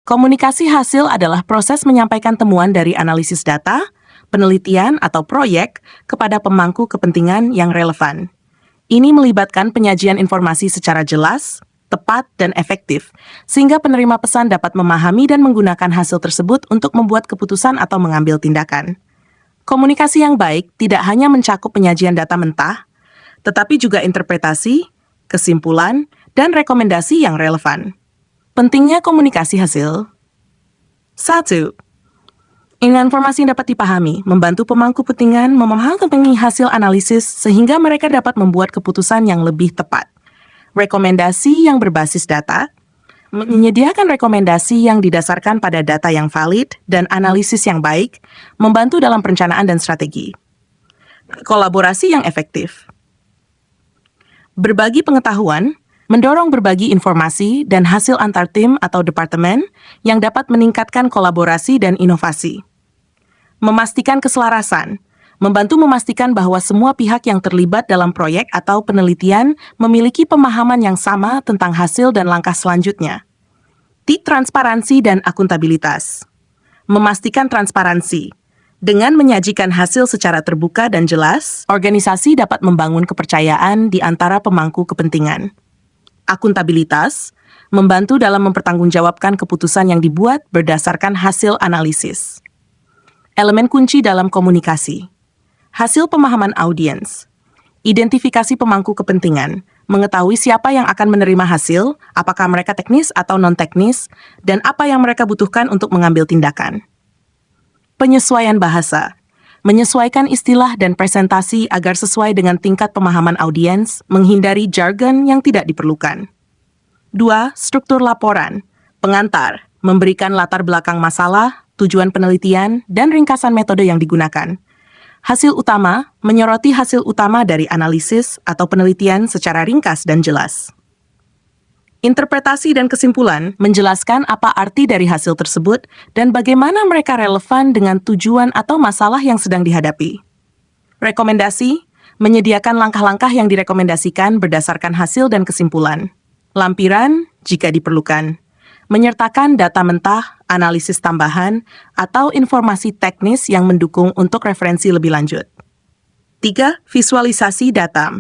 Komunikasi hasil adalah proses menyampaikan temuan dari analisis data, penelitian, atau proyek kepada pemangku kepentingan yang relevan. Ini melibatkan penyajian informasi secara jelas, tepat, dan efektif, sehingga penerima pesan dapat memahami dan menggunakan hasil tersebut untuk membuat keputusan atau mengambil tindakan. Komunikasi yang baik tidak hanya mencakup penyajian data mentah, tetapi juga interpretasi, kesimpulan, dan rekomendasi yang relevan. Pentingnya komunikasi hasil. 1. Informasi yang dapat dipahami, membantu pemangku kepentingan memahami hasil analisis sehingga mereka dapat membuat keputusan yang lebih tepat. Rekomendasi yang berbasis data, menyediakan rekomendasi yang didasarkan pada data yang valid dan analisis yang baik, membantu dalam perencanaan dan strategi. Kolaborasi yang efektif. Berbagi pengetahuan, mendorong berbagi informasi dan hasil antar tim atau departemen yang dapat meningkatkan kolaborasi dan inovasi. Memastikan keselarasan, membantu memastikan bahwa semua pihak yang terlibat dalam proyek atau penelitian memiliki pemahaman yang sama tentang hasil dan langkah selanjutnya. Transparansi dan akuntabilitas. Memastikan transparansi. Dengan menyajikan hasil secara terbuka dan jelas, organisasi dapat membangun kepercayaan di antara pemangku kepentingan. Akuntabilitas, membantu dalam mempertanggungjawabkan keputusan yang dibuat berdasarkan hasil analisis. Elemen kunci dalam komunikasi. Hasil pemahaman audiens. Identifikasi pemangku kepentingan, mengetahui siapa yang akan menerima hasil, apakah mereka teknis atau non-teknis, dan apa yang mereka butuhkan untuk mengambil tindakan. Penyesuaian bahasa. Menyesuaikan istilah dan presentasi agar sesuai dengan tingkat pemahaman audiens, menghindari jargon yang tidak diperlukan. 2. Struktur laporan. Pengantar, memberikan latar belakang masalah, tujuan penelitian, dan ringkasan metode yang digunakan. Hasil utama, menyoroti hasil utama dari analisis atau penelitian secara ringkas dan jelas. Interpretasi dan kesimpulan menjelaskan apa arti dari hasil tersebut dan bagaimana mereka relevan dengan tujuan atau masalah yang sedang dihadapi. Rekomendasi, menyediakan langkah-langkah yang direkomendasikan berdasarkan hasil dan kesimpulan. Lampiran, jika diperlukan. Menyertakan data mentah, analisis tambahan, atau informasi teknis yang mendukung untuk referensi lebih lanjut. 3. Visualisasi data.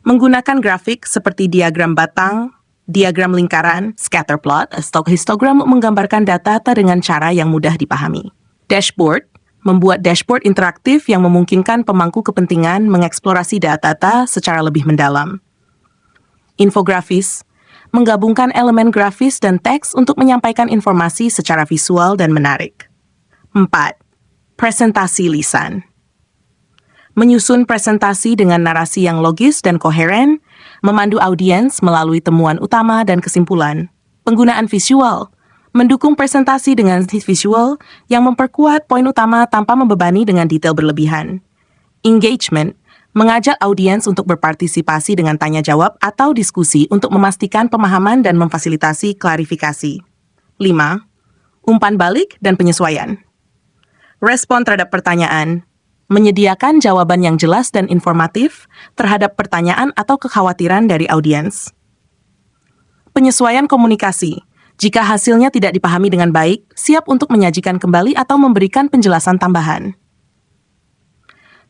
Menggunakan grafik seperti diagram batang, diagram lingkaran, scatter plot, atau histogram menggambarkan data dengan cara yang mudah dipahami. Dashboard, membuat dashboard interaktif yang memungkinkan pemangku kepentingan mengeksplorasi data secara lebih mendalam. Infografis, menggabungkan elemen grafis dan teks untuk menyampaikan informasi secara visual dan menarik. 4. Presentasi lisan. Menyusun presentasi dengan narasi yang logis dan koheren, memandu audiens melalui temuan utama dan kesimpulan. Penggunaan visual, mendukung presentasi dengan visual yang memperkuat poin utama tanpa membebani dengan detail berlebihan. Engagement, mengajak audiens untuk berpartisipasi dengan tanya jawab atau diskusi untuk memastikan pemahaman dan memfasilitasi klarifikasi. 5. Umpan balik dan penyesuaian. Respon terhadap pertanyaan, menyediakan jawaban yang jelas dan informatif terhadap pertanyaan atau kekhawatiran dari audiens. Penyesuaian komunikasi. Jika hasilnya tidak dipahami dengan baik, siap untuk menyajikan kembali atau memberikan penjelasan tambahan.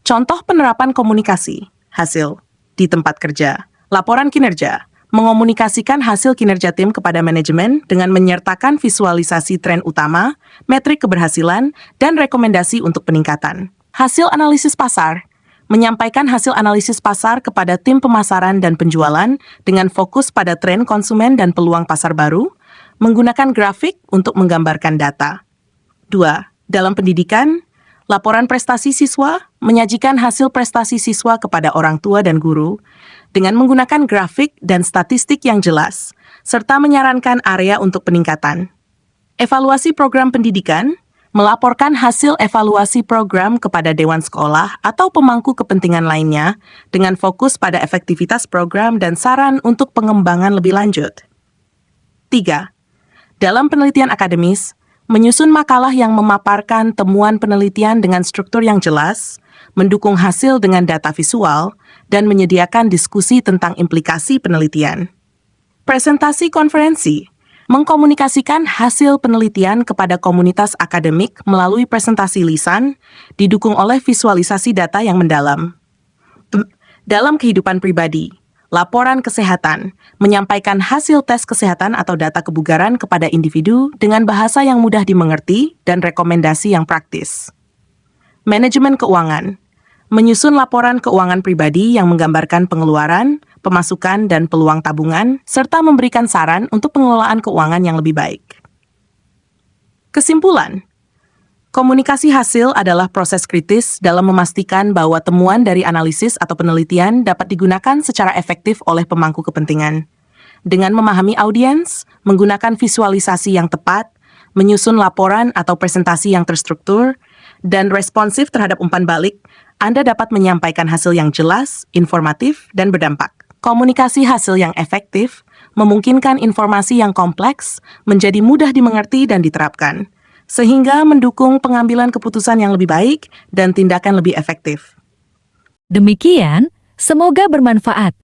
Contoh penerapan komunikasi. Hasil. Di tempat kerja. Laporan kinerja. Mengomunikasikan hasil kinerja tim kepada manajemen dengan menyertakan visualisasi tren utama, metrik keberhasilan, dan rekomendasi untuk peningkatan. Hasil analisis pasar, menyampaikan hasil analisis pasar kepada tim pemasaran dan penjualan dengan fokus pada tren konsumen dan peluang pasar baru, menggunakan grafik untuk menggambarkan data. 2. Dalam pendidikan, laporan prestasi siswa, menyajikan hasil prestasi siswa kepada orang tua dan guru, dengan menggunakan grafik dan statistik yang jelas, serta menyarankan area untuk peningkatan. Evaluasi program pendidikan, melaporkan hasil evaluasi program kepada dewan sekolah atau pemangku kepentingan lainnya dengan fokus pada efektivitas program dan saran untuk pengembangan lebih lanjut. 3. Dalam penelitian akademis, menyusun makalah yang memaparkan temuan penelitian dengan struktur yang jelas, mendukung hasil dengan data visual, dan menyediakan diskusi tentang implikasi penelitian. Presentasi konferensi, Mengkomunikasikan hasil penelitian kepada komunitas akademik melalui presentasi lisan, didukung oleh visualisasi data yang mendalam. Dalam kehidupan pribadi, laporan kesehatan menyampaikan hasil tes kesehatan atau data kebugaran kepada individu dengan bahasa yang mudah dimengerti dan rekomendasi yang praktis. Manajemen keuangan menyusun laporan keuangan pribadi yang menggambarkan pengeluaran, pemasukan, dan peluang tabungan, serta memberikan saran untuk pengelolaan keuangan yang lebih baik. Kesimpulan, komunikasi hasil adalah proses kritis dalam memastikan bahwa temuan dari analisis atau penelitian dapat digunakan secara efektif oleh pemangku kepentingan. Dengan memahami audiens, menggunakan visualisasi yang tepat, menyusun laporan atau presentasi yang terstruktur, dan responsif terhadap umpan balik, Anda dapat menyampaikan hasil yang jelas, informatif, dan berdampak. Komunikasi hasil yang efektif memungkinkan informasi yang kompleks menjadi mudah dimengerti dan diterapkan, sehingga mendukung pengambilan keputusan yang lebih baik dan tindakan lebih efektif. Demikian, semoga bermanfaat.